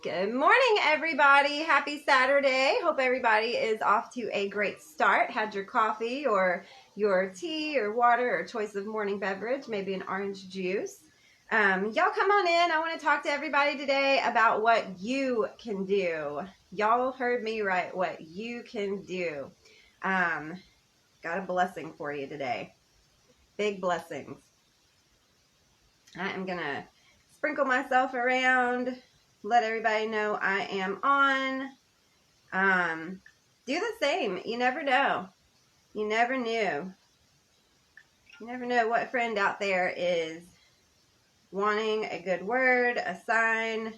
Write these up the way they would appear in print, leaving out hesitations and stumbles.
Good morning, everybody. Happy Saturday. Hope everybody is off to a great start. Had your coffee or your tea or water or choice of morning beverage, maybe an orange juice. Y'all come on in. I want to talk to everybody today about what you can do. Y'all heard me right, what you can do. Got a blessing for you today. Big blessings. I am going to sprinkle myself around, let everybody know I am on. Do the same. You never know. You never knew. You never know what friend out there is wanting a good word, a sign.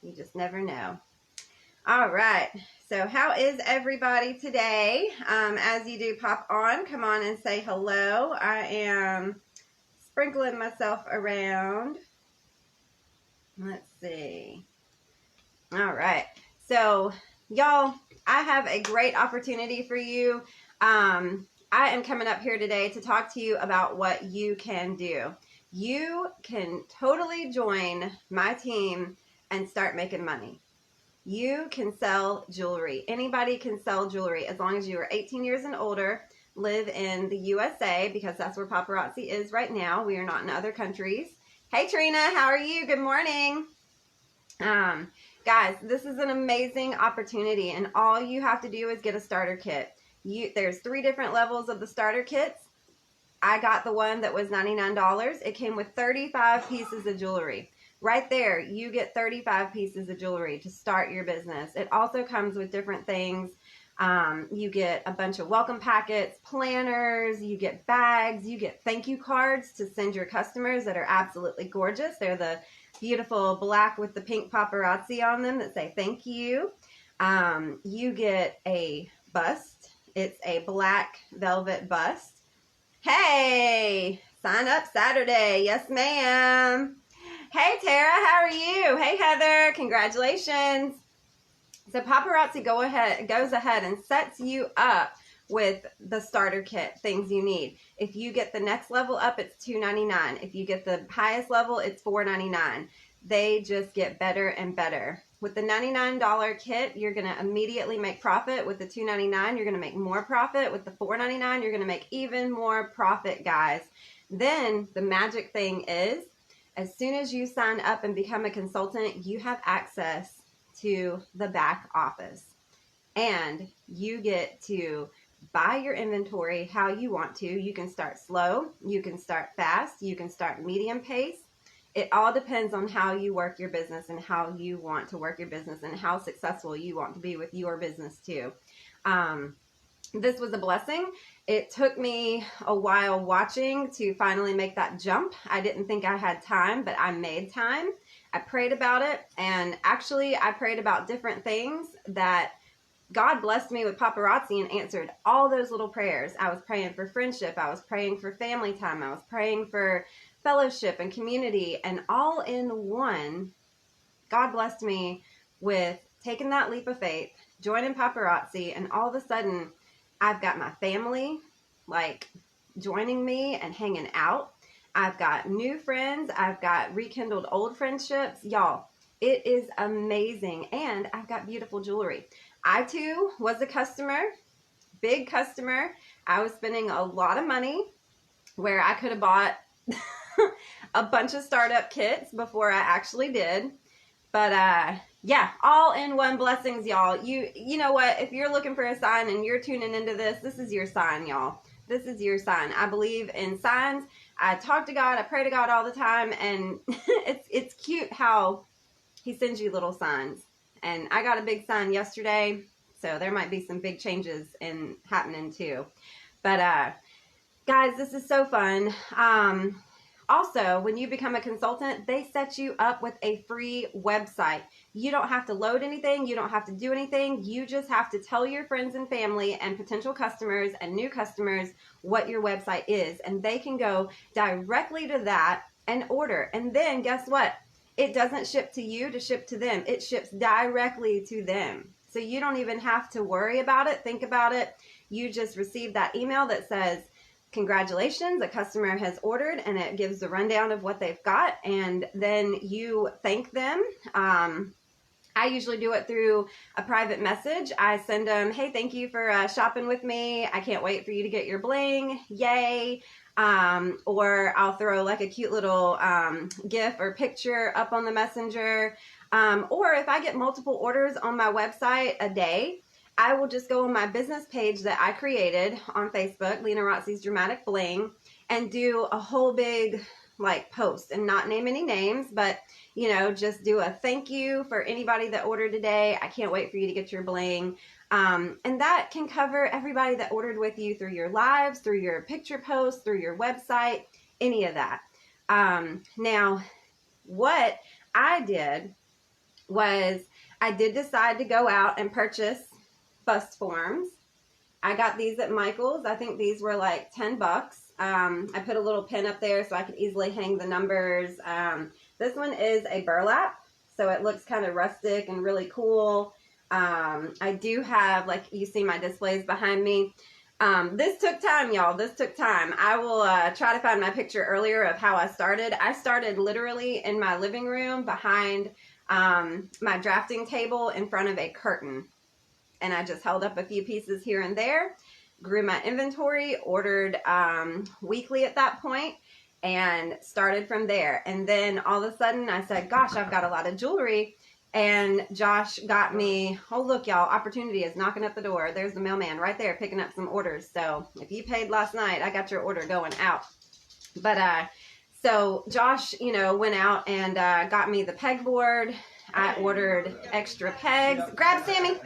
You just never know. All right. So how is everybody today? As you do pop on, come on and say hello. I am sprinkling myself around. Let's see. All right. So, y'all, I have a great opportunity for you. I am coming up here today to talk to you about what you can do. You can totally join my team and start making money. You can sell jewelry. Anybody can sell jewelry as long as you are 18 years and older, live in the USA, because that's where Paparazzi is right now. We are not in other countries. Hey, Trina, how are you? Good morning. Guys, this is an amazing opportunity, and all you have to do is get a starter kit. There's 3 different levels of the starter kits. I got the one that was $99. It came with 35 pieces of jewelry. Right there, you get 35 pieces of jewelry to start your business. It also comes with different things. You get a bunch of welcome packets, planners, you get bags, you get thank you cards to send your customers that are absolutely gorgeous. They're the beautiful black with the pink paparazzi on them that say thank you. You get a bust. It's a black velvet bust. Hey, sign up Saturday. Yes, ma'am. Hey, Tara, how are you? Hey, Heather, congratulations. So Paparazzi goes ahead and sets you up with the starter kit, things you need. If you get the next level up, it's $2.99. If you get the highest level, it's $4.99. They just get better and better. With the $99 kit, you're going to immediately make profit. With the $2.99, you're going to make more profit. With the $4.99, you're going to make even more profit, guys. Then the magic thing is, as soon as you sign up and become a consultant, you have access to the back office, and you get to buy your inventory how you want to. You can start slow, you can start fast, you can start medium pace. It all depends on how you work your business and how you want to work your business and how successful you want to be with your business too. This was a blessing. It took me a while watching to finally make that jump. I didn't think I had time, but I made time. I prayed about it, and actually I prayed about different things that God blessed me with Paparazzi and answered all those little prayers. I was praying for friendship. I was praying for family time. I was praying for fellowship and community, and all in one, God blessed me with taking that leap of faith, joining Paparazzi, and all of a sudden I've got my family like joining me and hanging out. I've got new friends. I've got rekindled old friendships. Y'all, it is amazing. And I've got beautiful jewelry. I too was a customer, big customer. I was spending a lot of money where I could have bought a bunch of startup kits before I actually did. But yeah, all in one blessings, y'all. You know what? If you're looking for a sign and you're tuning into this, this is your sign, y'all. This is your sign. I believe in signs. I talk to God. I pray to God all the time. And it's cute how he sends you little signs. And I got a big sign yesterday, so there might be some big changes happening too. But guys, this is so fun. Also, when you become a consultant, they set you up with a free website. You don't have to load anything. You don't have to do anything. You just have to tell your friends and family and potential customers and new customers what your website is. And they can go directly to that and order. And then guess what? It doesn't ship to you to ship to them. It ships directly to them. So you don't even have to worry about it, think about it. You just receive that email that says, congratulations, a customer has ordered, and it gives the rundown of what they've got, and then you thank them. I usually do it through a private message. I send them, hey, thank you for shopping with me. I can't wait for you to get your bling. Yay. Or I'll throw like a cute little GIF or picture up on the messenger. Or if I get multiple orders on my website a day, I will just go on my business page that I created on Facebook, Lenarazzi's Dramatic Bling, and do a whole big like post and not name any names, but you know, just do a thank you for anybody that ordered today. I can't wait for you to get your bling. And that can cover everybody that ordered with you through your lives, through your picture posts, through your website, any of that. Now, what I did was I did decide to go out and purchase bust forms. I got these at Michael's. I think these were like 10 bucks. I put a little pin up there so I could easily hang the numbers. This one is a burlap, so it looks kind of rustic and really cool. I do have, like you see my displays behind me. This took time, y'all. This took time. I will try to find my picture earlier of how I started. I started literally in my living room behind my drafting table in front of a curtain. And I just held up a few pieces here and there, grew my inventory, ordered weekly at that point, and started from there. And then all of a sudden I said, gosh, I've got a lot of jewelry. And Josh got me, oh, look, y'all, opportunity is knocking at the door. There's the mailman right there picking up some orders. So if you paid last night, I got your order going out. But so Josh, you know, went out and got me the pegboard. I ordered extra pegs. Grab Sammy.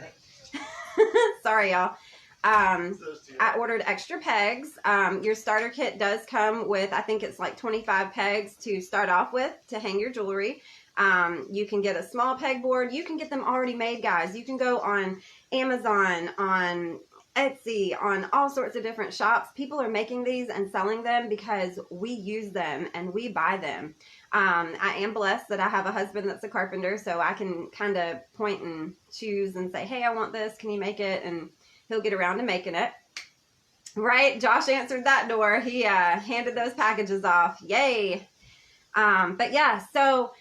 Sorry, y'all. I ordered extra pegs. Your starter kit does come with, I think it's like 25 pegs to start off with to hang your jewelry. You can get a small pegboard. You can get them already made, guys. You can go on Amazon, on Etsy, on all sorts of different shops. People are making these and selling them because we use them and we buy them. I am blessed that I have a husband that's a carpenter, so I can kind of point and choose and say, hey, I want this. Can you make it? And he'll get around to making it. Right? Josh answered that door. He handed those packages off. Yay. But yeah, so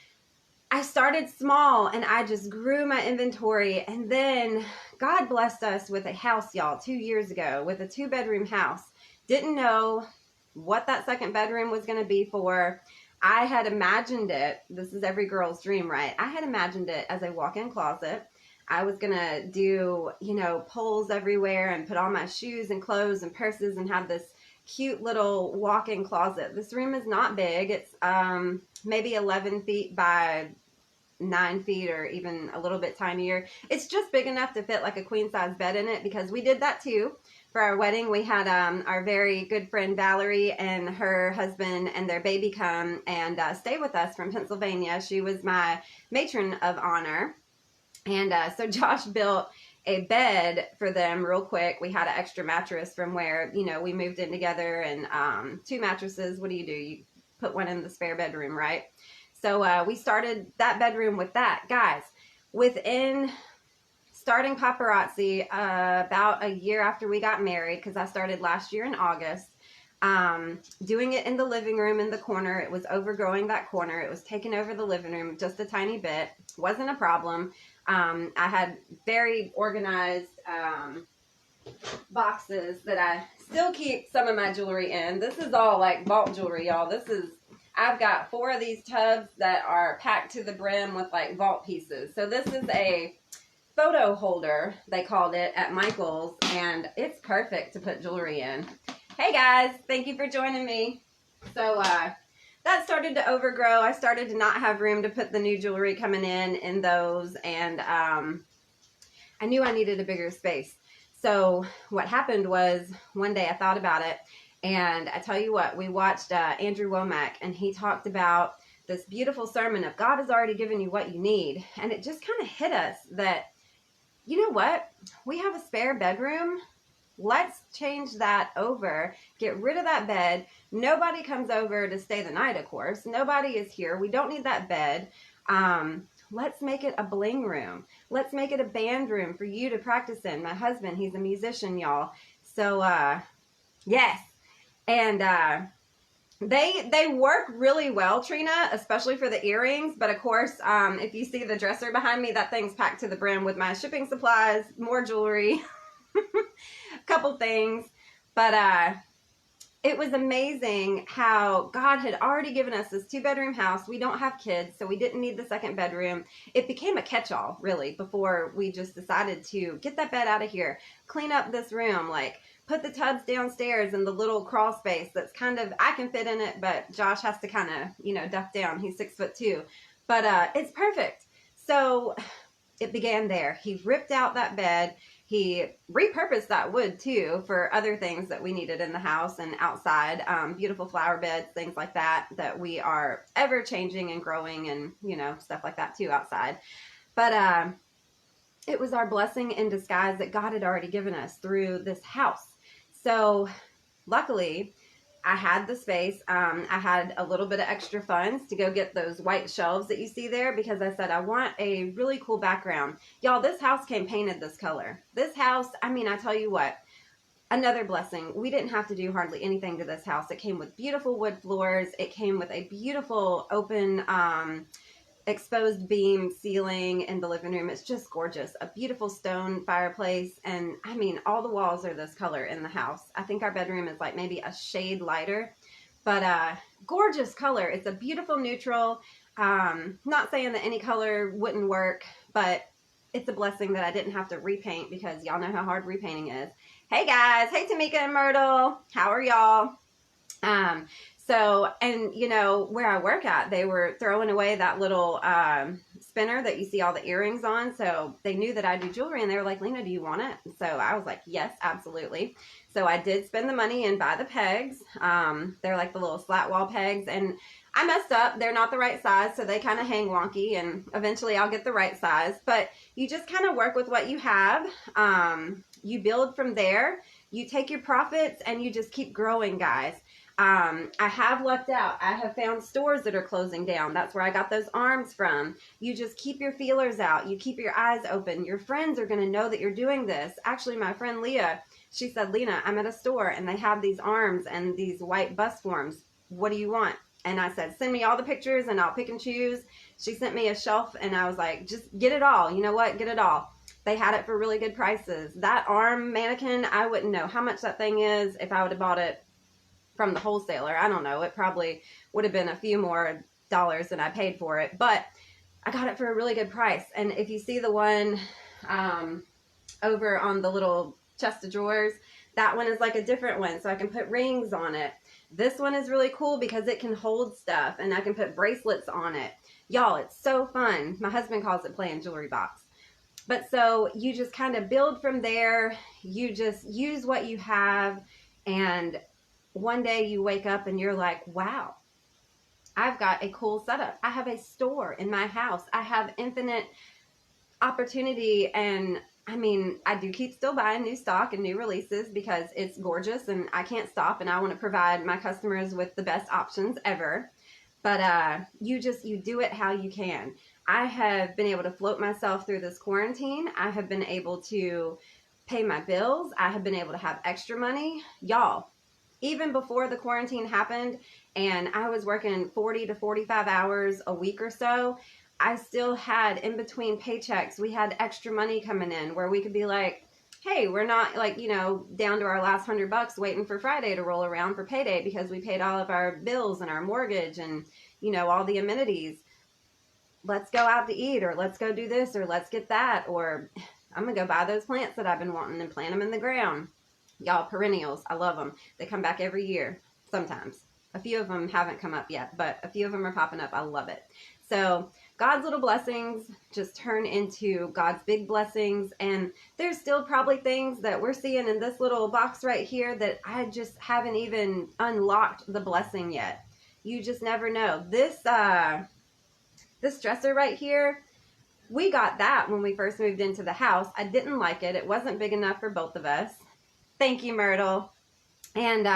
I started small and I just grew my inventory, and then God blessed us with a house, y'all, 2 years ago with a 2-bedroom house. Didn't know what that second bedroom was going to be for. I had imagined it. This is every girl's dream, right? I had imagined it as a walk-in closet. I was going to do, you know, poles everywhere and put all my shoes and clothes and purses and have this cute little walk-in closet. This room is not big. It's maybe 11 feet by 9 feet or even a little bit tinier. It's just big enough to fit like a queen size bed in it, because we did that too. For our wedding, we had our very good friend Valerie and her husband and their baby come and stay with us from Pennsylvania. She was my matron of honor. And so Josh built a bed for them real quick. We had an extra mattress from where, you know, we moved in together, and 2 mattresses. What do? You put one in the spare bedroom, right? So we started that bedroom with that. Guys, within starting Paparazzi about a year after we got married, because I started last year in August, doing it in the living room in the corner. It was overgrowing that corner. It was taking over the living room just a tiny bit. Wasn't a problem. I had very organized boxes that I still keep some of my jewelry in. This is all like vault jewelry, y'all. I've got 4 of these tubs that are packed to the brim with like vault pieces. So this is a photo holder, they called it, at Michael's, and it's perfect to put jewelry in. Hey guys, thank you for joining me. So that started to overgrow. I started to not have room to put the new jewelry coming in those, and I knew I needed a bigger space. So what happened was, one day I thought about it, and I tell you what, we watched Andrew Womack, and he talked about this beautiful sermon of God has already given you what you need. And it just kind of hit us that, you know what? We have a spare bedroom. Let's change that over. Get rid of that bed. Nobody comes over to stay the night, of course. Nobody is here. We don't need that bed. Let's make it a bling room. Let's make it a band room for you to practice in. My husband, he's a musician, y'all. So, yes. And they work really well, Trina, especially for the earrings. But of course, if you see the dresser behind me, that thing's packed to the brim with my shipping supplies, more jewelry, a couple things. But it was amazing how God had already given us this 2-bedroom house. We don't have kids, so we didn't need the second bedroom. It became a catch-all, really, before we just decided to get that bed out of here, clean up this room, like put the tubs downstairs in the little crawl space that's kind of, I can fit in it, but Josh has to kind of, you know, duck down. He's 6'2". But it's perfect. So it began there. He ripped out that bed. He repurposed that wood, too, for other things that we needed in the house and outside. Beautiful flower beds, things like that we are ever changing and growing and, you know, stuff like that, too, outside. But it was our blessing in disguise that God had already given us through this house. So, luckily, I had the space. I had a little bit of extra funds to go get those white shelves that you see there because I said I want a really cool background. Y'all, this house came painted this color. This house, I mean, I tell you what, another blessing. We didn't have to do hardly anything to this house. It came with beautiful wood floors. It came with a beautiful open exposed beam ceiling in the living room. It's just gorgeous. A beautiful stone fireplace. And I mean, all the walls are this color in the house. I think our bedroom is like maybe a shade lighter, but gorgeous color. It's a beautiful neutral. Not saying that any color wouldn't work, but it's a blessing that I didn't have to repaint because y'all know how hard repainting is. Hey guys. Hey Tamika and Myrtle. How are y'all? So, and you know, where I work at, they were throwing away that little spinner that you see all the earrings on. So they knew that I do jewelry and they were like, Lena, do you want it? So I was like, yes, absolutely. So I did spend the money and buy the pegs. They're like the little slat wall pegs, and I messed up. They're not the right size, so they kind of hang wonky, and eventually I'll get the right size. But you just kind of work with what you have. You build from there. You take your profits and you just keep growing, guys. I have lucked out. I have found stores that are closing down. That's where I got those arms from. You just keep your feelers out. You keep your eyes open. Your friends are going to know that you're doing this. Actually, my friend Leah, she said, Lena, I'm at a store and they have these arms and these white bust forms. What do you want? And I said, send me all the pictures and I'll pick and choose. She sent me a shelf and I was like, just get it all. You know what? Get it all. They had it for really good prices. That arm mannequin, I wouldn't know how much that thing is if I would have bought it from the wholesaler. I don't know. It probably would have been a few more dollars than I paid for it, but I got it for a really good price. And if you see the one over on the little chest of drawers, that one is like a different one, so I can put rings on it. This one is really cool because it can hold stuff and I can put bracelets on it. Y'all, it's so fun. My husband calls it playing jewelry box. But so you just kind of build from there. You just use what you have, and one day you wake up and you're like, wow, I've got a cool setup. I have a store in my house. I have infinite opportunity. And I mean, I do keep still buying new stock and new releases because it's gorgeous and I can't stop and I want to provide my customers with the best options ever. But you do it how you can. I have been able to float myself through this quarantine. I have been able to pay my bills. I have been able to have extra money. Y'all, even before the quarantine happened and I was working 40 to 45 hours a week or so, I still had in between paychecks, we had extra money coming in where we could be like, hey, we're not like, you know, down to our last $100 waiting for Friday to roll around for payday because we paid all of our bills and our mortgage and, you know, all the amenities. Let's go out to eat, or let's go do this, or let's get that, or I'm going to go buy those plants that I've been wanting and plant them in the ground. Y'all, perennials, I love them. They come back every year, sometimes. A few of them haven't come up yet, but a few of them are popping up. I love it. So God's little blessings just turn into God's big blessings. And there's still probably things that we're seeing in this little box right here that I just haven't even unlocked the blessing yet. You just never know. This dresser right here, we got that when we first moved into the house. I didn't like it. It wasn't big enough for both of us. Thank you, Myrtle. And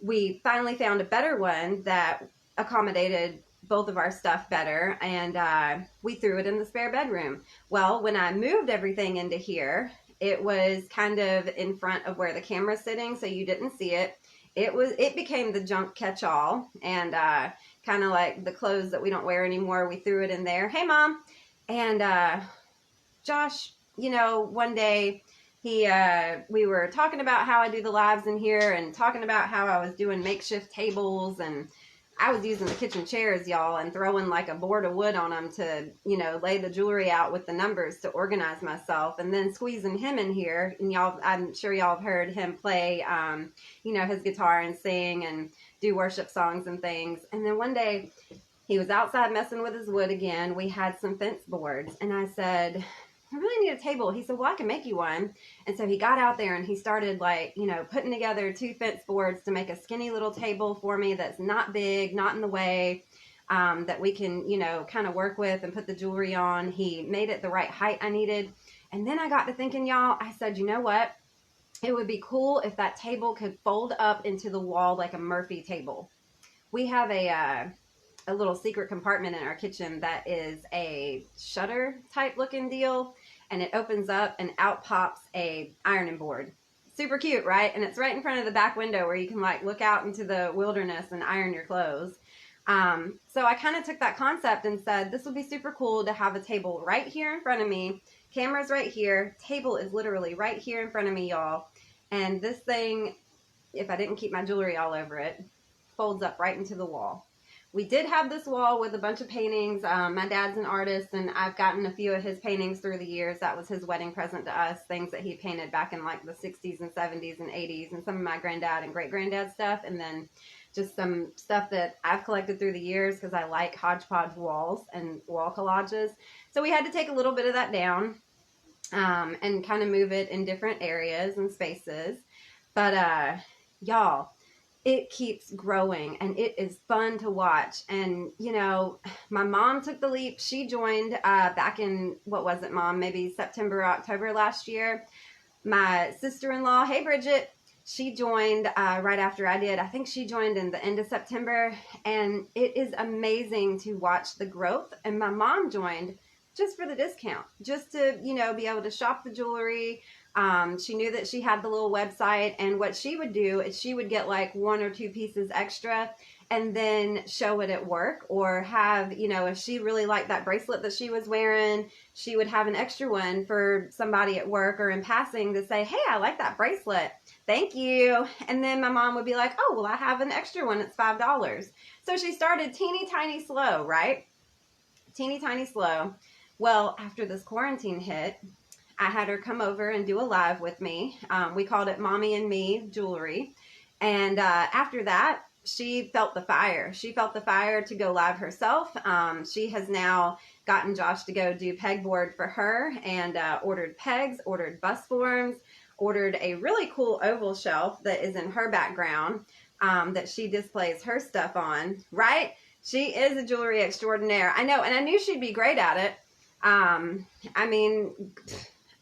we finally found a better one that accommodated both of our stuff better, and we threw it in the spare bedroom. Well, when I moved everything into here, it was kind of in front of where the camera's sitting, so you didn't see it. it became the junk catch-all, and kind of like the clothes that we don't wear anymore, we threw it in there. Hey, Mom. And Josh, you know, one day we were talking about how I do the lives in here and talking about how I was doing makeshift tables, and I was using the kitchen chairs, y'all, and throwing like a board of wood on them to, you know, lay the jewelry out with the numbers to organize myself, and then squeezing him in here. And y'all, I'm sure y'all have heard him play, you know, his guitar and sing and do worship songs and things. And then one day he was outside messing with his wood again. We had some fence boards, and I said, I really need a table. He said, well, I can make you one. And so he got out there and he started, like, you know, putting together 2 fence boards to make a skinny little table for me that's not big, not in the way, that we can, you know, kind of work with and put the jewelry on. He made it the right height I needed. And then I got to thinking, y'all, I said, you know what? It would be cool if that table could fold up into the wall like a Murphy table. We have a little secret compartment in our kitchen that is a shutter type looking deal, and it opens up and out pops a ironing board. Super cute, right? And it's right in front of the back window where you can like look out into the wilderness and iron your clothes. So I kind of took that concept and said, this would be super cool to have a table right here in front of me. Camera's right here. Table is literally right here in front of me, y'all. And this thing, if I didn't keep my jewelry all over it, folds up right into the wall. We did have this wall with a bunch of paintings. My dad's an artist, and I've gotten a few of his paintings through the years. That was his wedding present to us, things that he painted back in like the 60s and 70s and 80s, and some of my granddad and great-granddad stuff, and then just some stuff that I've collected through the years because I like hodgepodge walls and wall collages. So we had to take a little bit of that down and kind of move it in different areas and spaces. But y'all, it keeps growing and it is fun to watch. And, you know, my mom took the leap. She joined back in, what was it, Mom? Maybe September, October last year. My sister-in-law, hey, Bridget, she joined right after I did. I think she joined in the end of September. And it is amazing to watch the growth. And my mom joined just for the discount, just to, you know, be able to shop the jewelry. She knew that she had the little website, and what she would do is she would get like 1 or 2 pieces extra and then show it at work, or have, you know, if she really liked that bracelet that she was wearing, she would have an extra one for somebody at work or in passing to say, hey, I like that bracelet. Thank you. And then my mom would be like, oh, well, I have an extra one. It's $5. So she started teeny tiny slow, right? Teeny tiny slow. Well, after this quarantine hit, I had her come over and do a live with me. We called it Mommy and Me Jewelry. And after that, she felt the fire. She felt the fire to go live herself. She has now gotten Josh to go do pegboard for her, and ordered pegs, ordered bus forms, ordered a really cool oval shelf that is in her background that she displays her stuff on, right? She is a jewelry extraordinaire. I know, and I knew she'd be great at it. I mean,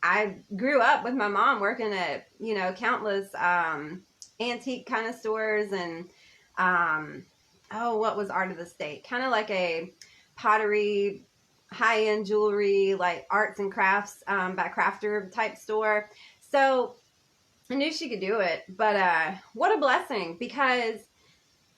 I grew up with my mom working at, you know, countless antique kind of stores, and what was Art of the State? Kind of like a pottery, high-end jewelry, like arts and crafts by crafter type store. So I knew she could do it, but what a blessing, because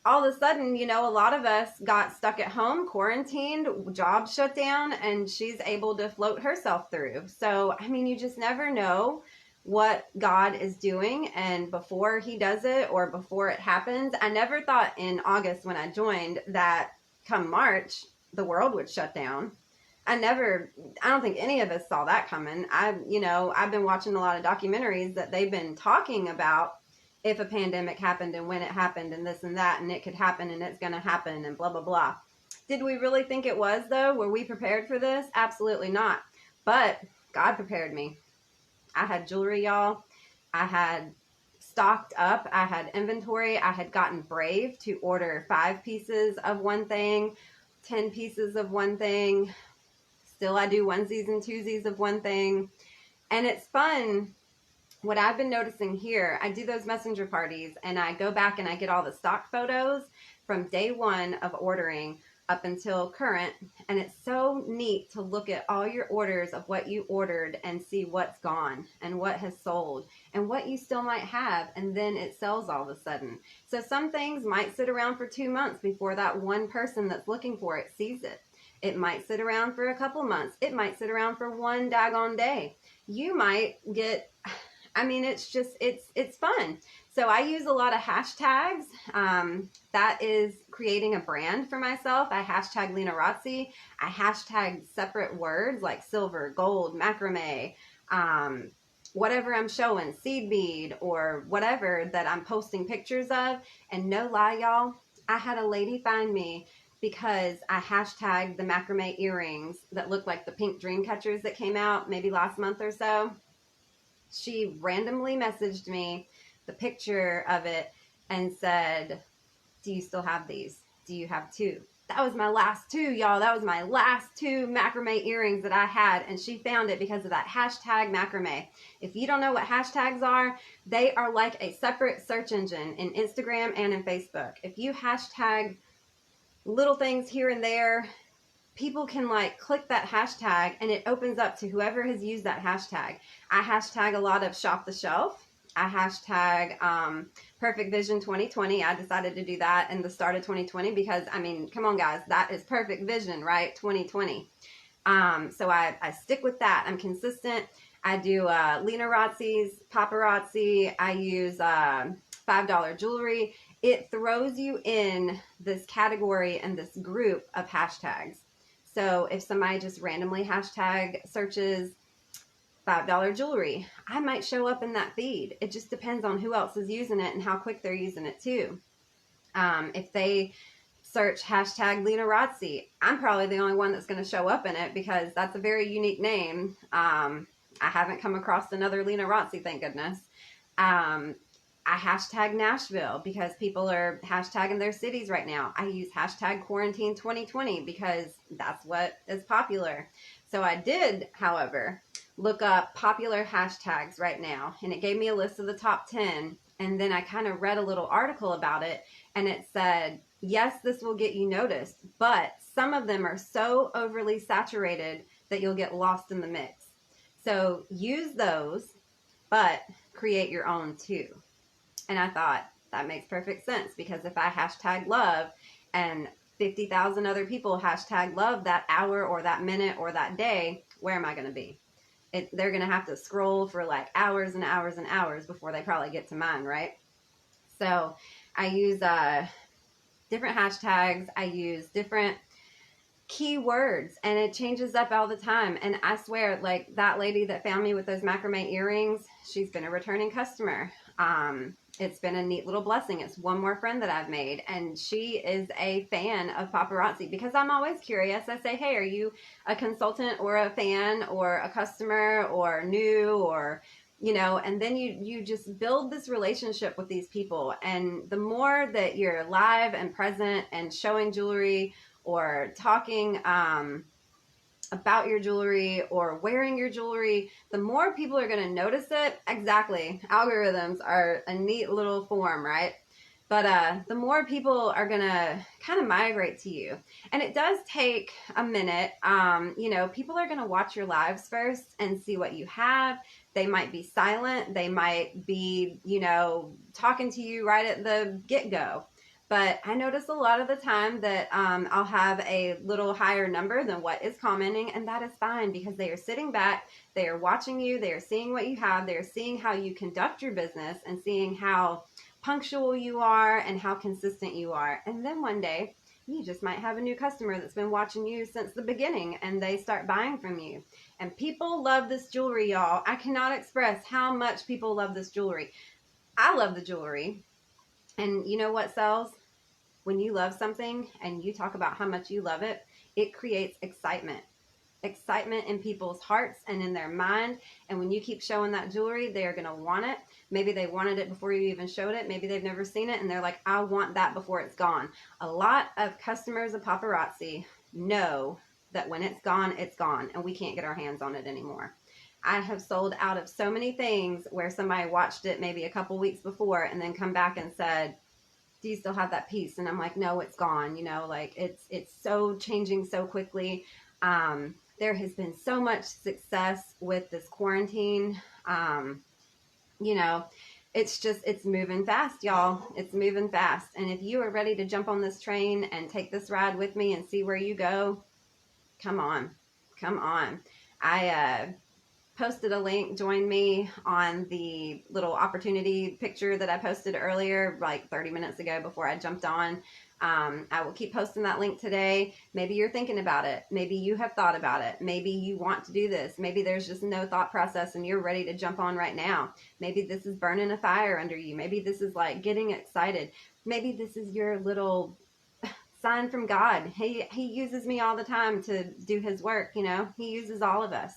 all of a sudden, you know, a lot of us got stuck at home, quarantined, jobs shut down, and she's able to float herself through. So, I mean, you just never know what God is doing, and before he does it or before it happens. I never thought in August when I joined that come March, the world would shut down. I don't think any of us saw that coming. I've been watching a lot of documentaries that they've been talking about if a pandemic happened and when it happened and this and that, and it could happen and it's going to happen and blah, blah, blah. Did we really think it was, though? Were we prepared for this? Absolutely not. But God prepared me. I had jewelry, y'all. I had stocked up. I had inventory. I had gotten brave to order 5 pieces of one thing, 10 pieces of one thing. Still, I do onesies and twosies of one thing. And it's fun. What I've been noticing here, I do those messenger parties, and I go back and I get all the stock photos from day one of ordering. up until current, and it's so neat to look at all your orders of what you ordered and see what's gone and what has sold and what you still might have, and then it sells all of a sudden. So some things might sit around for 2 months before that one person that's looking for it sees it. It might sit around for a couple months. It might sit around for one daggone day. You might get, I mean, it's just, it's fun. So I use a lot of hashtags. That is creating a brand for myself. I hashtag Lenarazzi. I hashtag separate words like silver, gold, macrame, whatever I'm showing, seed bead, or whatever that I'm posting pictures of. And no lie, y'all, I had a lady find me because I hashtagged the macrame earrings that look like the pink dream catchers that came out maybe last month or so. She randomly messaged me the picture of it and said, do you still have these? Do you have two? That was my last two, y'all. That was my last two macrame earrings that I had, and she found it because of that hashtag macrame. If you don't know what hashtags are, they are like a separate search engine in Instagram and in Facebook. If you hashtag little things here and there, people can like click that hashtag and it opens up to whoever has used that hashtag. I hashtag a lot of shop the shelf. I hashtag Perfect Vision 2020. I decided to do that in the start of 2020 because, I mean, come on guys, that is perfect vision, right? 2020. So I stick with that. I'm consistent. I do Lenarazzi's, Paparazzi. I use $5 jewelry. It throws you in this category and this group of hashtags. So if somebody just randomly hashtag searches $5 jewelry, I might show up in that feed. It just depends on who else is using it and how quick they're using it too. If they search hashtag Lenarazzi, I'm probably the only one that's going to show up in it because that's a very unique name. I haven't come across another Lenarazzi, thank goodness. I hashtag Nashville because people are hashtagging their cities right now. I use hashtag quarantine 2020 because that's what is popular. So I did, however, look up popular hashtags right now, and it gave me a list of the top 10, and then I kind of read a little article about it, and it said, yes, this will get you noticed, but some of them are so overly saturated that you'll get lost in the mix. So use those, but create your own too. And I thought, that makes perfect sense, because if I hashtag love and 50,000 other people hashtag love that hour or that minute or that day, where am I going to be? They're going to have to scroll for like hours and hours and hours before they probably get to mine, right? So I use different hashtags. I use different keywords, and it changes up all the time. And I swear, like that lady that found me with those macrame earrings, she's been a returning customer. It's been a neat little blessing. It's one more friend that I've made, and she is a fan of Paparazzi because I'm always curious. I say, hey, are you a consultant or a fan or a customer or new, or, you know, and then you just build this relationship with these people. And the more that you're live and present and showing jewelry or talking about your jewelry or wearing your jewelry, the more people are going to notice it. Exactly. Algorithms are a neat little form, right? But the more people are going to kind of migrate to you. And it does take a minute. You know, people are going to watch your lives first and see what you have. They might be silent. They might be, you know, talking to you right at the get-go. But I notice a lot of the time that I'll have a little higher number than what is commenting, and that is fine because they are sitting back, they are watching you, they are seeing what you have, they are seeing how you conduct your business and seeing how punctual you are and how consistent you are. And then one day, you just might have a new customer that's been watching you since the beginning, and they start buying from you. And people love this jewelry, y'all. I cannot express how much people love this jewelry. I love the jewelry. And you know what sells? When you love something and you talk about how much you love it, it creates excitement. Excitement in people's hearts and in their mind. And when you keep showing that jewelry, they are going to want it. Maybe they wanted it before you even showed it. Maybe they've never seen it and they're like, I want that before it's gone. A lot of customers of Paparazzi know that when it's gone, and we can't get our hands on it anymore. I have sold out of so many things where somebody watched it maybe a couple weeks before and then come back and said, do you still have that peace? And I'm like, no, it's gone. You know, like it's so changing so quickly. There has been so much success with this quarantine. You know, it's moving fast, y'all. It's moving fast. And if you are ready to jump on this train and take this ride with me and see where you go, come on. Come on. I posted a link. Join me on the little opportunity picture that I posted earlier, like 30 minutes ago before I jumped on. I will keep posting that link today. Maybe you're thinking about it. Maybe you have thought about it. Maybe you want to do this. Maybe there's just no thought process and you're ready to jump on right now. Maybe this is burning a fire under you. Maybe this is like getting excited. Maybe this is your little sign from God. He uses me all the time to do his work. You know, he uses all of us.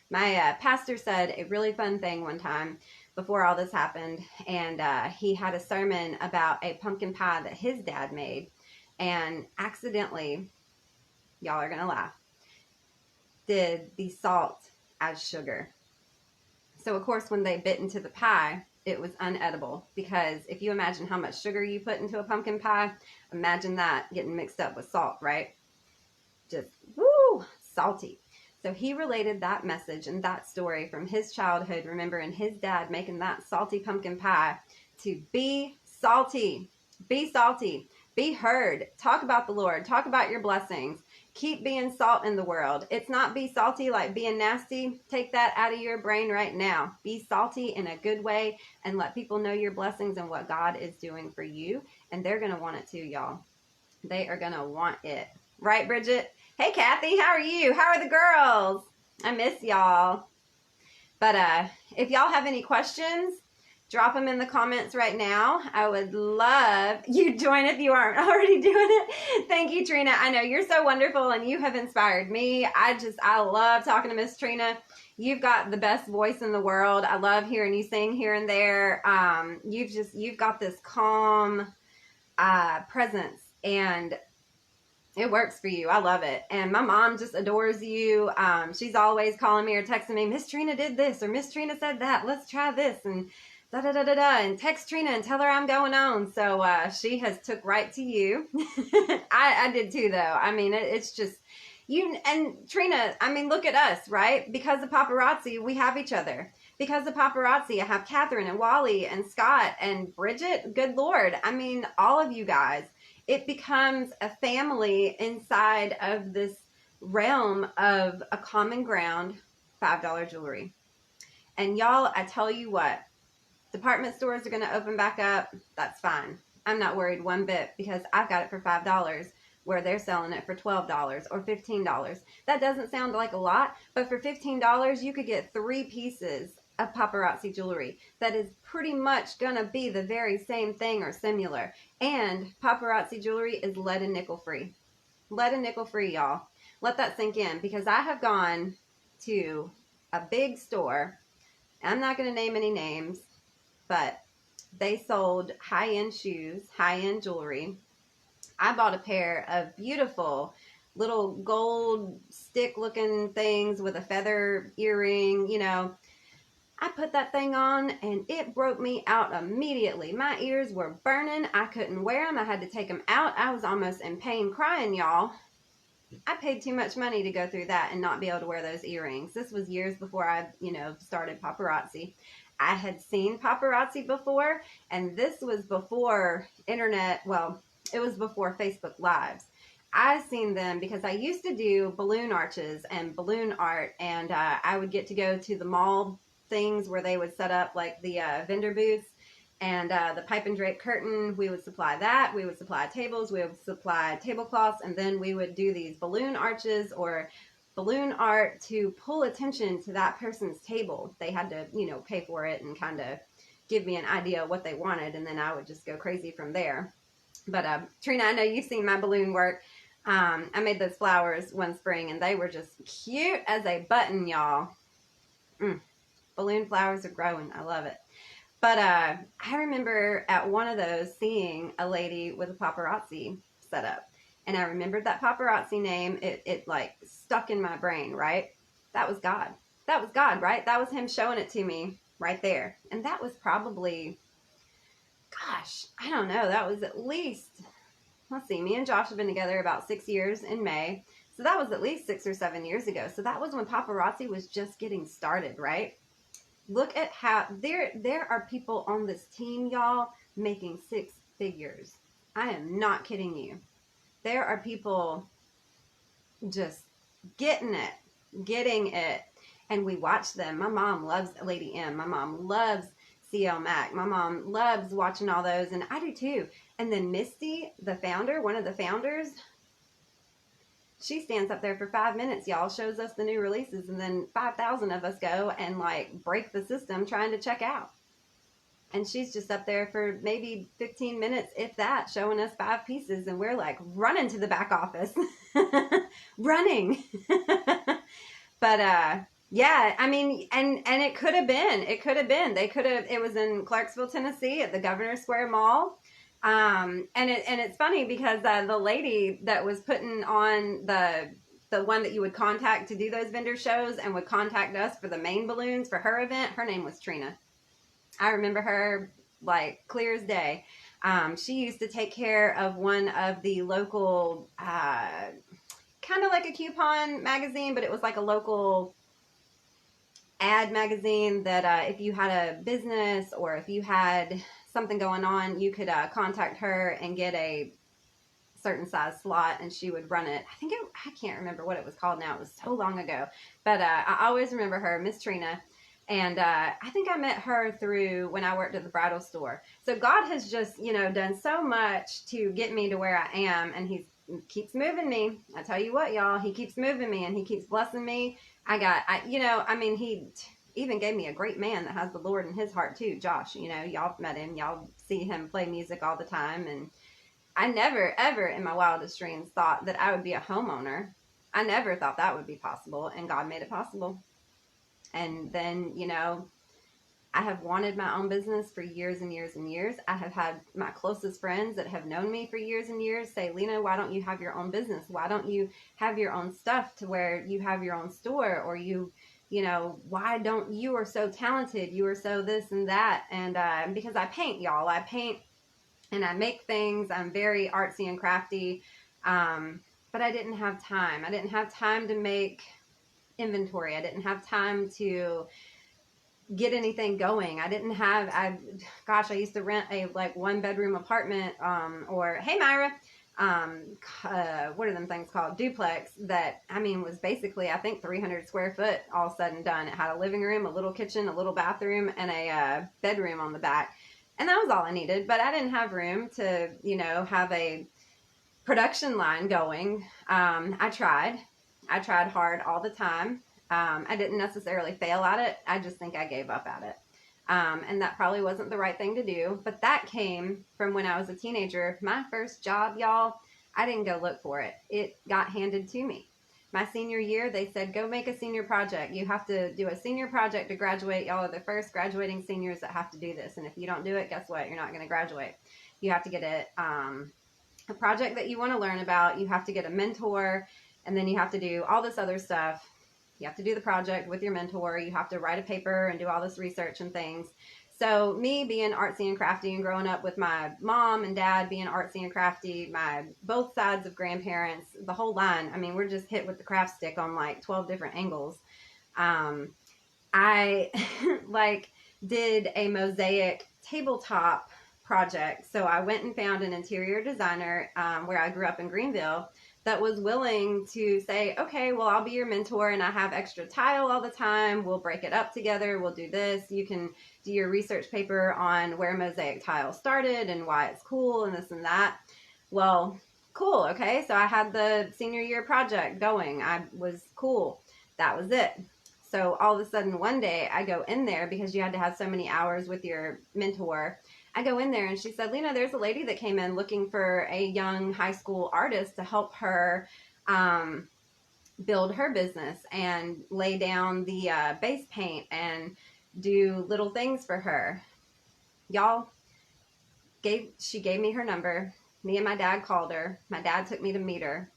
My pastor said a really fun thing one time before all this happened, and he had a sermon about a pumpkin pie that his dad made, and accidentally, y'all are going to laugh, did the salt as sugar. So, of course, when they bit into the pie, it was unedible, because if you imagine how much sugar you put into a pumpkin pie, imagine that getting mixed up with salt, right? Just, woo, salty. So he related that message and that story from his childhood, remembering his dad making that salty pumpkin pie, to be salty, be heard, talk about the Lord, talk about your blessings, keep being salt in the world. It's not be salty like being nasty. Take that out of your brain right now. Be salty in a good way and let people know your blessings and what God is doing for you. And they're going to want it too, y'all. They are going to want it. Right, Bridget? Hey, Kathy, how are you? How are the girls? I miss y'all. But if y'all have any questions, drop them in the comments right now. I would love you join if you aren't already doing it. Thank you, Trina. I know you're so wonderful and you have inspired me. I love talking to Miss Trina. You've got the best voice in the world. I love hearing you sing here and there. You've got this calm presence, and it works for you. I love it. And my mom just adores you. She's always calling me or texting me, Miss Trina did this, or Miss Trina said that. Let's try this, and da-da-da-da-da, and text Trina and tell her I'm going on. So she has took right to you. I did too, though. I mean, it's just, you and Trina, I mean, look at us, right? Because of Paparazzi, we have each other. Because of Paparazzi, I have Catherine and Wally and Scott and Bridget. Good Lord. I mean, all of you guys. It becomes a family inside of this realm of a common ground, $5 jewelry. And y'all, I tell you what, department stores are going to open back up. That's fine. I'm not worried one bit, because I've got it for $5 where they're selling it for $12 or $15. That doesn't sound like a lot, but for $15, you could get 3 pieces of Paparazzi jewelry that is pretty much gonna be the very same thing or similar. And Paparazzi jewelry is lead and nickel free. Lead and nickel free, y'all. Let that sink in, because I have gone to a big store. I'm not gonna name any names, but they sold high-end shoes, high-end jewelry. I bought a pair of beautiful little gold stick looking things with a feather earring, you know. I put that thing on and it broke me out immediately. My ears were burning. I couldn't wear them. I had to take them out. I was almost in pain crying, y'all. I paid too much money to go through that and not be able to wear those earrings. This was years before I, started Paparazzi. I had seen Paparazzi before, and this was before internet. Well, it was before Facebook Lives. I seen them because I used to do balloon arches and balloon art, and I would get to go to the mall things where they would set up like the vendor booths and the pipe and drape curtain. We would supply that. We would supply tables. We would supply tablecloths, and then we would do these balloon arches or balloon art to pull attention to that person's table. They had to, pay for it and kind of give me an idea of what they wanted, and then I would just go crazy from there. But Trina, I know you've seen my balloon work. I made those flowers one spring, and they were just cute as a button, y'all. Balloon flowers are growing. I love it. But I remember at one of those seeing a lady with a Paparazzi set up. And I remembered that Paparazzi name. It like stuck in my brain, right? That was God. That was God, right? That was him showing it to me right there. And that was probably gosh, I don't know. That was at least, let's see, me and Josh have been together about 6 years in May. So that was at least 6 or 7 years ago. So that was when paparazzi was just getting started, right? Look at how there are people on this team, y'all, making 6 figures. I am not kidding you. There are people just getting it. And we watch them. My mom loves Lady M. My mom loves CL Mac. My mom loves watching all those, and I do too. And then Misty, the founder, one of the founders, she stands up there for 5 minutes, y'all, shows us the new releases, and then 5,000 of us go and like break the system trying to check out. And she's just up there for maybe 15 minutes, if that, showing us 5 pieces, and we're like running to the back office. Running. But yeah, I mean, and it could have been. It was in Clarksville, Tennessee at the Governor Square Mall. And it's funny because the lady that was putting on the one that you would contact to do those vendor shows and would contact us for the main balloons for her event, her name was Trina. I remember her like clear as day. She used to take care of one of the local, kind of like a coupon magazine, but it was like a local ad magazine that if you had a business or if you had something going on, you could contact her and get a certain size slot, and she would run it. I can't remember what it was called now. It was so long ago, but I always remember her, Miss Trina. And I think I met her through when I worked at the bridal store. So God has just, done so much to get me to where I am, and He keeps moving me. I tell you what, y'all, He keeps moving me, and He keeps blessing me. He even gave me a great man that has the Lord in his heart too, Josh. Y'all met him. Y'all see him play music all the time. And I never, ever in my wildest dreams thought that I would be a homeowner. I never thought that would be possible, and God made it possible. And then, I have wanted my own business for years and years and years. I have had my closest friends that have known me for years and years say, Lena, why don't you have your own business? Why don't you have your own stuff to where you have your own store? Or why don't you are so talented? You are so this and that. And because I paint, y'all. I paint and I make things. I'm very artsy and crafty. But I didn't have time. I didn't have time to make inventory. I didn't have time to get anything going. I used to rent a 1-bedroom apartment, or hey Myra, what are them things called? Duplex that, was basically, I think 300 square foot all said and done. It had a living room, a little kitchen, a little bathroom, and a bedroom on the back. And that was all I needed, but I didn't have room to, have a production line going. I tried hard all the time. I didn't necessarily fail at it. I just think I gave up at it. And that probably wasn't the right thing to do. But that came from when I was a teenager. My first job, y'all, I didn't go look for it. It got handed to me. My senior year, they said, go make a senior project. You have to do a senior project to graduate. Y'all are the first graduating seniors that have to do this. And if you don't do it, guess what? You're not going to graduate. You have to get a project that you want to learn about. You have to get a mentor. And then you have to do all this other stuff. You have to do the project with your mentor. You have to write a paper and do all this research and things. So me being artsy and crafty and growing up with my mom and dad being artsy and crafty, both sides of grandparents, the whole line. We're just hit with the craft stick on 12 different angles. I did a mosaic tabletop project. So I went and found an interior designer where I grew up in Greenville that was willing to say, okay, well, I'll be your mentor and I have extra tile all the time. We'll break it up together. We'll do this. You can do your research paper on where mosaic tile started and why it's cool and this and that. Well, cool. Okay. So I had the senior year project going. I was cool. That was it. So all of a sudden one day I go in there because you had to have so many hours with your mentor. I go in there and she said, Lena, there's a lady that came in looking for a young high school artist to help her build her business and lay down the base paint and do little things for her. Y'all, she gave me her number. Me and my dad called her. My dad took me to meet her.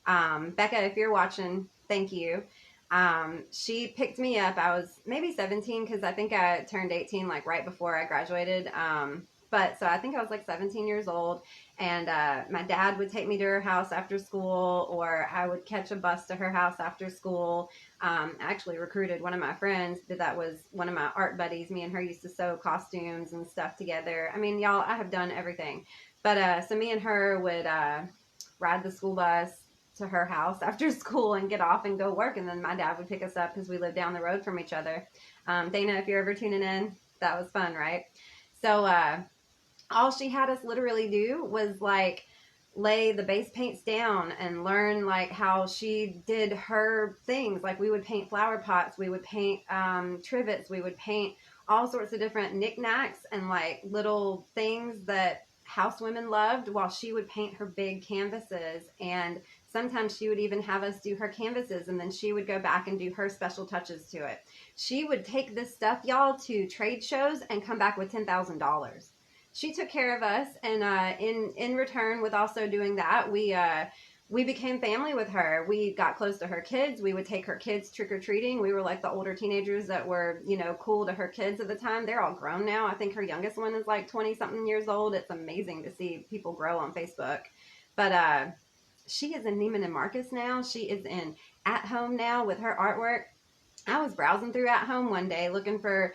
Becca, if you're watching, thank you. She picked me up. I was maybe 17 because I think I turned 18 right before I graduated. But so I think I was like 17 years old, and my dad would take me to her house after school, or I would catch a bus to her house after school. I actually recruited one of my friends that was one of my art buddies. Me and her used to sew costumes and stuff together. I mean, y'all, I have done everything. But so me and her would ride the school bus to her house after school and get off and go work, and then my dad would pick us up because we lived down the road from each other. Dana, if you're ever tuning in, that was fun, right? So all she had us literally do was like lay the base paints down and learn like how she did her things. Like we would paint flower pots, we would paint trivets, we would paint all sorts of different knickknacks and like little things that housewomen loved, while she would paint her big canvases. And sometimes she would even have us do her canvases, and then she would go back and do her special touches to it. She would take this stuff, y'all, to trade shows and come back with $10,000. She took care of us, and in return, with also doing that, we became family with her. We got close to her kids. We would take her kids trick-or-treating. We were like the older teenagers that were, you know, cool to her kids at the time. They're all grown now. I think her youngest one is like 20-something years old. It's amazing to see people grow on Facebook. But she is in Neiman and Marcus now. She is in At Home now with her artwork. I was browsing through At Home one day looking for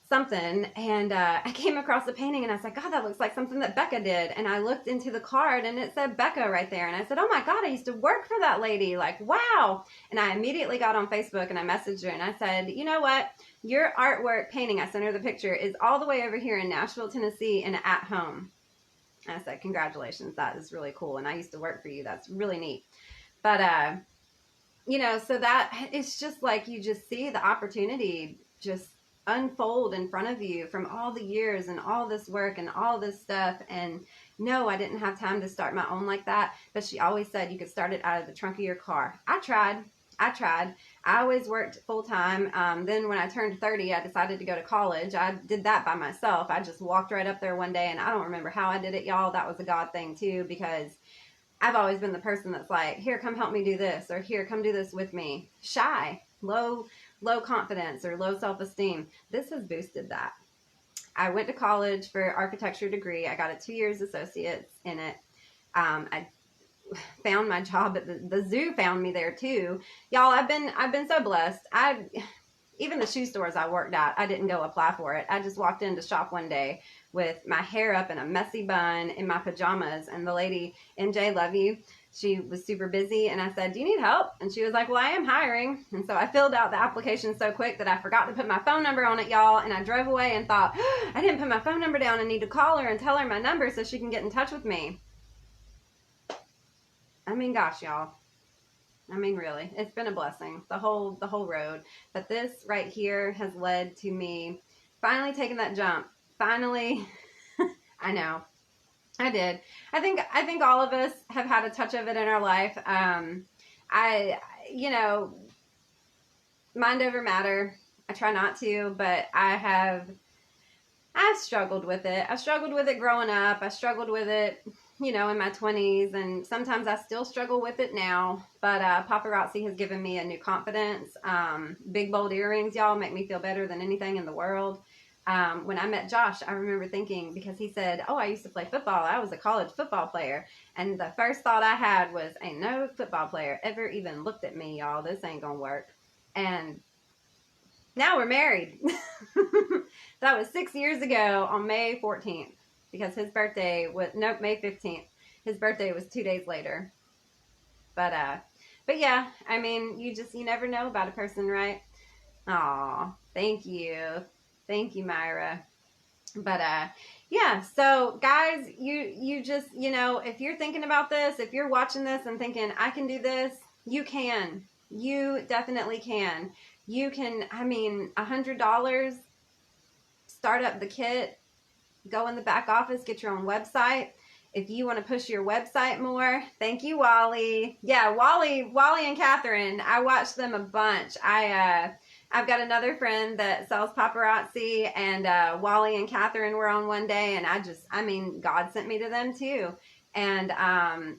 something, and I came across a painting, and I was like, God, that looks like something that Becca did. And I looked into the card, and it said Becca right there. And I said, oh my God, I used to work for that lady. Like, wow. And I immediately got on Facebook, and I messaged her, and I said, you know what? Your artwork painting, I sent her the picture, is all the way over here in Nashville, Tennessee, in At Home. And I said, congratulations, that is really cool. And I used to work for you. That's really neat. But, you know, so that it's just like you just see the opportunity just unfold in front of you from all the years and all this work and all this stuff. And no, I didn't have time to start my own like that. But she always said you could start it out of the trunk of your car. I tried. I always worked full time. Then when I turned 30, I decided to go to college. I did that by myself. I just walked right up there one day, and I don't remember how I did it, y'all. That was a God thing too, because I've always been the person that's like, here, come help me do this, or here, come do this with me. Shy, low confidence, or low self-esteem. This has boosted that. I went to college for architecture degree. I got a 2 years associates in it. I found my job at the zoo, found me there too. Y'all, I've been so blessed. Even the shoe stores I worked at, I didn't go apply for it. I just walked in to shop one day with my hair up in a messy bun in my pajamas, and the lady, MJ, love you, she was super busy, and I said, do you need help? And she was like, well, I am hiring. And so I filled out the application so quick that I forgot to put my phone number on it, y'all, and I drove away and thought, I didn't put my phone number down. I need to call her and tell her my number so she can get in touch with me. I mean, gosh, y'all. I mean, really, it's been a blessing, the whole road. But this right here has led to me finally taking that jump. Finally, I know, I did. I think all of us have had a touch of it in our life. You know, mind over matter. I try not to, but I struggled with it. I struggled with it growing up. I struggled with it, you know, in my 20s, and sometimes I still struggle with it now. But Paparazzi has given me a new confidence. Big, bold earrings, y'all, make me feel better than anything in the world. When I met Josh, I remember thinking, because he said, oh, I used to play football. I was a college football player. And the first thought I had was, ain't no football player ever even looked at me, y'all. This ain't gonna work. And now we're married. That was 6 years ago on May 14th, because his birthday was, nope, May 15th. His birthday was 2 days later. But yeah, I mean, you never know about a person, right? Aw, thank you. Thank you, Myra. But yeah, so guys, you just, you know, if you're thinking about this, if you're watching this and thinking, I can do this, you can. You definitely can. You can, I mean, $100, start up the kit, go in the back office, get your own website. If you want to push your website more, thank you, Wally. Yeah, Wally and Catherine, I watched them a bunch. I've got another friend that sells paparazzi, and Wally and Catherine were on one day, and I mean, God sent me to them too. And,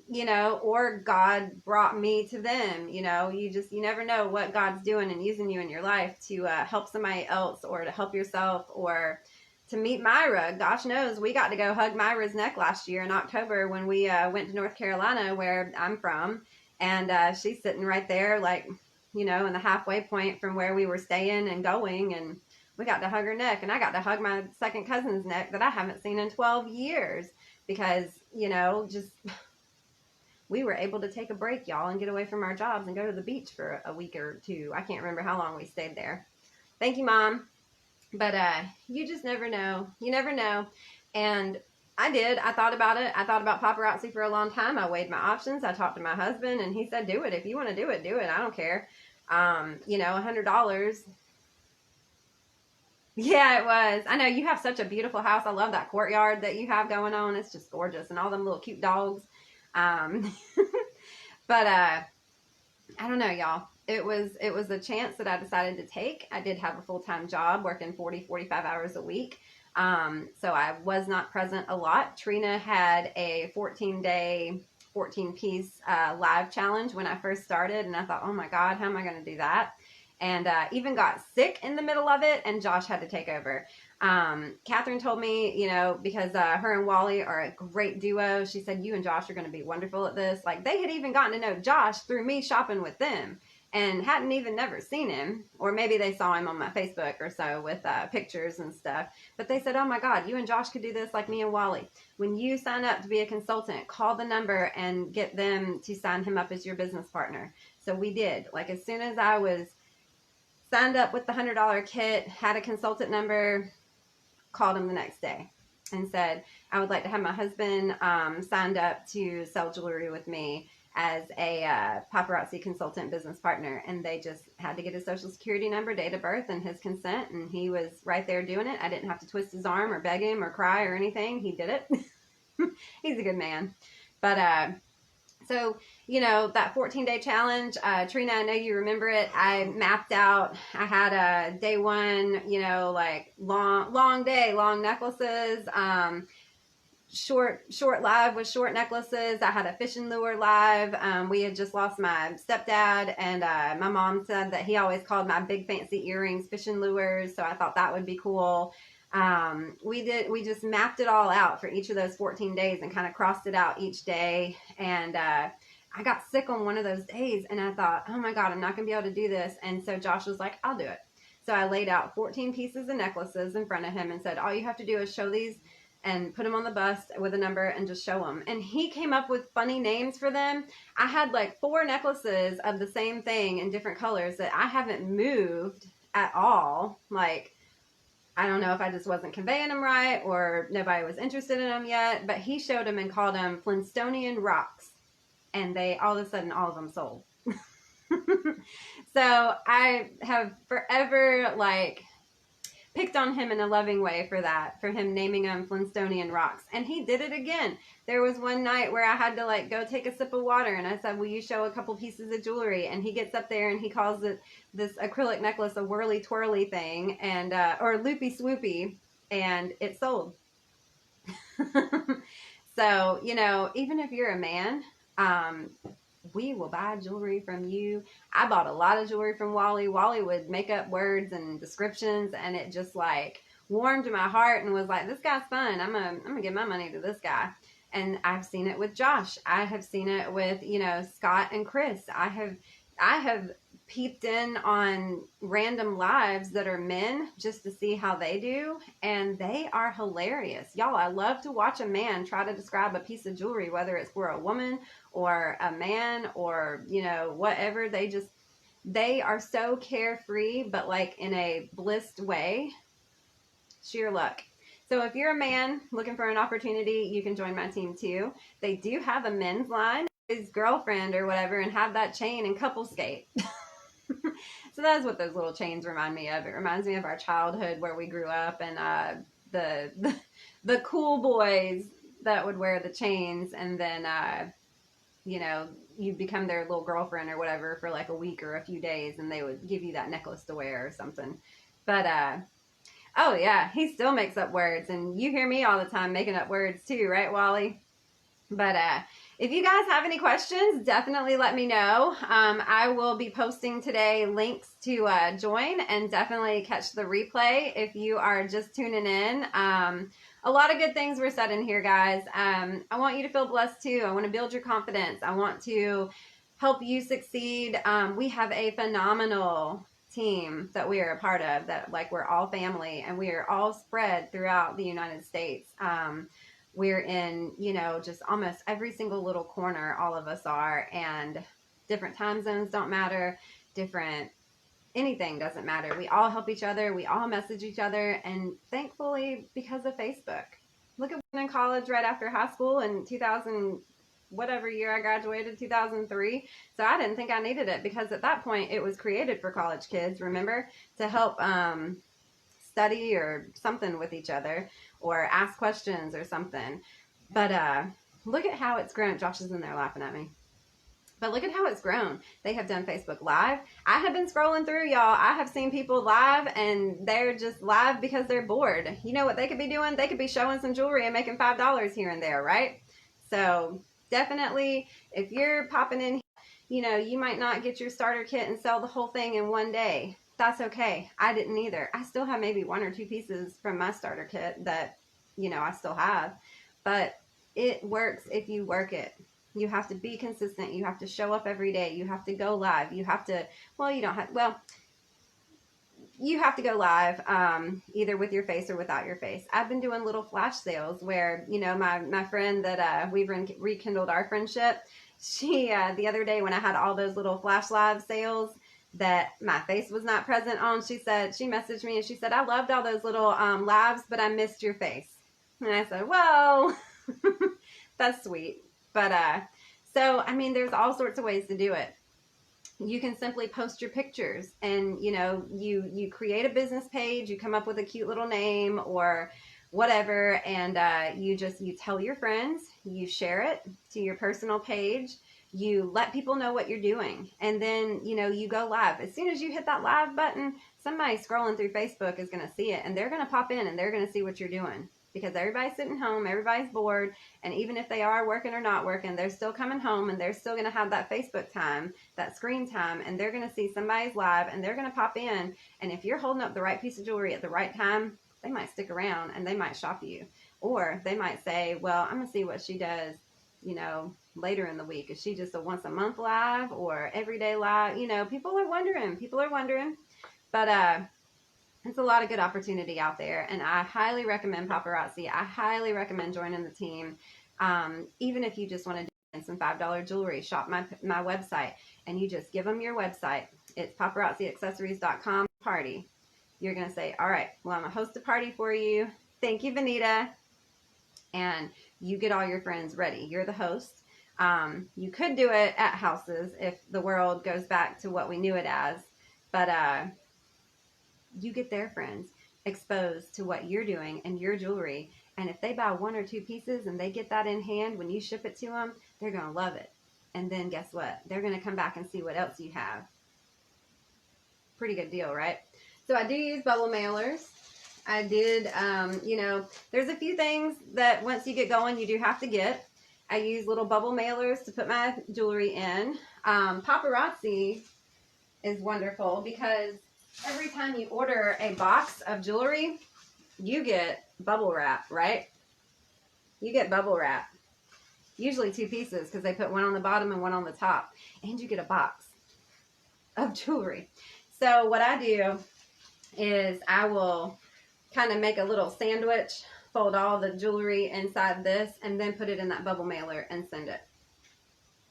you know, or God brought me to them. You know, you never know what God's doing and using you in your life to help somebody else, or to help yourself, or to meet Myra. Gosh knows, we got to go hug Myra's neck last year in October when we went to North Carolina, where I'm from. And she's sitting right there, like, you know, in the halfway point from where we were staying and going. And we got to hug her neck. And I got to hug my second cousin's neck that I haven't seen in 12 years. Because, you know, just we were able to take a break, y'all, and get away from our jobs and go to the beach for a week or two. I can't remember how long we stayed there. Thank you, Mom. But you just never know. You never know. And I did. I thought about it. I thought about paparazzi for a long time. I weighed my options. I talked to my husband, and he said, do it. If you want to do it, do it. I don't care. You know, $100. Yeah, it was. I know you have such a beautiful house. I love that courtyard that you have going on. It's just gorgeous. And all them little cute dogs. But I don't know, y'all. It was a chance that I decided to take. I did have a full-time job working 45 hours a week. So I was not present a lot. Trina had a 14-day, 14-piece live challenge when I first started. And I thought, oh my God, how am I going to do that? And even got sick in the middle of it, and Josh had to take over. Catherine told me, you know, because her and Wally are a great duo, she said, you and Josh are going to be wonderful at this. Like, they had even gotten to know Josh through me shopping with them and hadn't even never seen him. Or maybe they saw him on my Facebook or so with pictures and stuff. But they said, oh my God, you and Josh could do this like me and Wally. When you sign up to be a consultant, call the number and get them to sign him up as your business partner. So we did. Like, as soon as I was signed up with the $100 kit, had a consultant number, called him the next day and said, I would like to have my husband signed up to sell jewelry with me as a paparazzi consultant business partner. And they just had to get his social security number, date of birth, and his consent. And he was right there doing it. I didn't have to twist his arm or beg him or cry or anything. He did it. He's a good man. But so, you know, that 14-day challenge, Trina, I know you remember it. I mapped out, I had a day one, you know, like long day, long necklaces, short live with short necklaces. I had a fishing lure live. We had just lost my stepdad, and my mom said that he always called my big fancy earrings fishing lures. So I thought that would be cool. We just mapped it all out for each of those 14 days and kind of crossed it out each day. And, I got sick on one of those days, and I thought, oh my God, I'm not going to be able to do this. And so Josh was like, I'll do it. So I laid out 14 pieces of necklaces in front of him and said, all you have to do is show these and put them on the bust with a number and just show them. And he came up with funny names for them. I had like 4 necklaces of the same thing in different colors that I haven't moved at all. Like, I don't know if I just wasn't conveying them right or nobody was interested in them yet, but he showed them and called them Flintstonian rocks. And they, all of a sudden, all of them sold. So I have forever, like, picked on him in a loving way for that, for him naming them Flintstonian rocks. And he did it again. There was one night where I had to, like, go take a sip of water, and I said, will you show a couple pieces of jewelry? And he gets up there and he calls it, this acrylic necklace, a whirly twirly thing, and or loopy swoopy, and it sold. So, you know, even if you're a man, we will buy jewelry from you. I bought a lot of jewelry from Wally. Wally would make up words and descriptions, and it just like warmed my heart and was like, this guy's fun. I'm gonna give my money to this guy. And I've seen it with Josh. I have seen it with, you know, Scott and Chris. I have peeped in on random lives that are men just to see how they do, and they are hilarious. Y'all, I love to watch a man try to describe a piece of jewelry, whether it's for a woman or a man or, you know, whatever. They are so carefree, but like in a blissed way. Sheer luck. So if you're a man looking for an opportunity, you can join my team too. They do have a men's line, his girlfriend or whatever, and have that chain and couple skate. So that's what those little chains remind me of. It reminds me of our childhood where we grew up, and the cool boys that would wear the chains, and then you know, you become their little girlfriend or whatever for like a week or a few days, and they would give you that necklace to wear or something. But oh yeah, he still makes up words, and you hear me all the time making up words too, right, Wally? But If you guys have any questions, definitely let me know. I will be posting today links to join, and definitely catch the replay if you are just tuning in. A lot of good things were said in here, guys. I want you to feel blessed too. I want to build your confidence. I want to help you succeed. We have a phenomenal team that we are a part of, that like we're all family, and we are all spread throughout the United States. We're in, just almost every single little corner, all of us are, and different time zones don't matter, anything doesn't matter. We all help each other. We all message each other, and thankfully, because of Facebook. Look at when in college right after high school in 2000, whatever year I graduated, 2003. So I didn't think I needed it, because at that point it was created for college kids, remember, to help study or something with each other, or ask questions or something. But look at how it's grown. Josh is in there laughing at me. But look at how it's grown. They have done Facebook Live. I have been scrolling through, y'all. I have seen people live, and they're just live because they're bored. You know what they could be doing? They could be showing some jewelry and making $5 here and there, right? So definitely, if you're popping in, you might not get your starter kit and sell the whole thing in one day. That's okay. I didn't either. I still have maybe 1 or 2 pieces from my starter kit that, I still have. But it works if you work it. You have to be consistent. You have to show up every day. You have to go live. You have to, you have to go live, either with your face or without your face. I've been doing little flash sales where, my friend that we've rekindled our friendship, she, the other day when I had all those little flash live sales that my face was not present on, she messaged me and she said, I loved all those little lives, but I missed your face. And I said, well, that's sweet. But, there's all sorts of ways to do it. You can simply post your pictures, and, you create a business page, you come up with a cute little name or whatever, and you tell your friends, you share it to your personal page, you let people know what you're doing, and then, you go live. As soon as you hit that live button, somebody scrolling through Facebook is going to see it, and they're going to pop in and they're going to see what you're doing. Because everybody's sitting home, everybody's bored, and even if they are working or not working, they're still coming home, and they're still going to have that Facebook time, that screen time, and they're going to see somebody's live, and they're going to pop in, and if you're holding up the right piece of jewelry at the right time, they might stick around, and they might shop you. Or they might say, well, I'm going to see what she does, later in the week. Is she just a once a month live or everyday live? People are wondering. But, it's a lot of good opportunity out there, and I highly recommend Paparazzi. I highly recommend joining the team. Even if you just want to do some $5 jewelry, shop my website, and you just give them your website. It's paparazziaccessories.com party. You're going to say, all right, well, I'm going to host a party for you. Thank you, Vanita. And you get all your friends ready. You're the host. You could do it at houses if the world goes back to what we knew it as, but you get their friends exposed to what you're doing and your jewelry. And if they buy 1 or 2 pieces and they get that in hand when you ship it to them, they're going to love it. And then guess what? They're going to come back and see what else you have. Pretty good deal, right? So I do use bubble mailers. I did, there's a few things that once you get going, you do have to get. I use little bubble mailers to put my jewelry in. Paparazzi is wonderful because every time you order a box of jewelry, you get bubble wrap, right? You get bubble wrap. Usually 2 pieces because they put one on the bottom and one on the top. And you get a box of jewelry. So what I do is I will kind of make a little sandwich, fold all the jewelry inside this, and then put it in that bubble mailer and send it.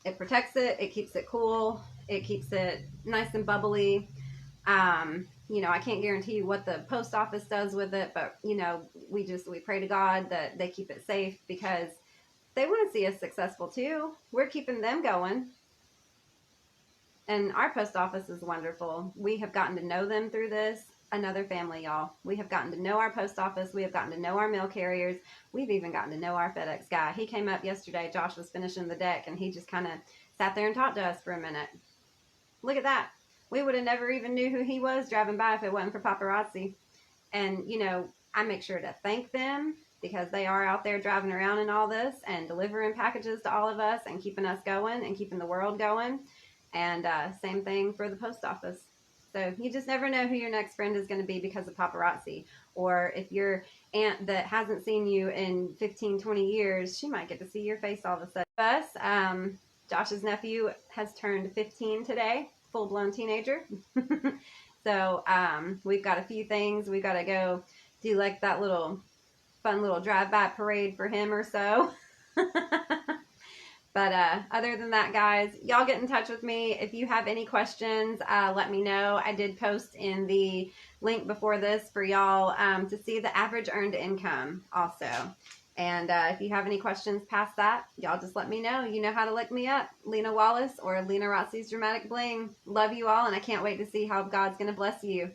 It protects it. It keeps it cool. It keeps it nice and bubbly. I can't guarantee you what the post office does with it, but, we pray to God that they keep it safe because they want to see us successful too. We're keeping them going. And our post office is wonderful. We have gotten to know them through this. Another family, y'all. We have gotten to know our post office. We have gotten to know our mail carriers. We've even gotten to know our FedEx guy. He came up yesterday. Josh was finishing the deck, and he just kind of sat there and talked to us for a minute. Look at that. We would have never even knew who he was driving by if it wasn't for Paparazzi. And, I make sure to thank them because they are out there driving around in all this and delivering packages to all of us and keeping us going and keeping the world going. And same thing for the post office. So you just never know who your next friend is going to be because of paparazzi. Or if your aunt that hasn't seen you in 15, 20 years, she might get to see your face all of a sudden. Us, Josh's nephew has turned 15 today, full-blown teenager. So we've got a few things. We've got to go do like that little fun little drive-by parade for him or so. But other than that, guys, y'all get in touch with me. If you have any questions, let me know. I did post in the link before this for y'all to see the average earned income also. And if you have any questions past that, y'all just let me know. You know how to look me up, Lena Wallace or Lenarazzi's Dramatic Bling. Love you all, and I can't wait to see how God's going to bless you.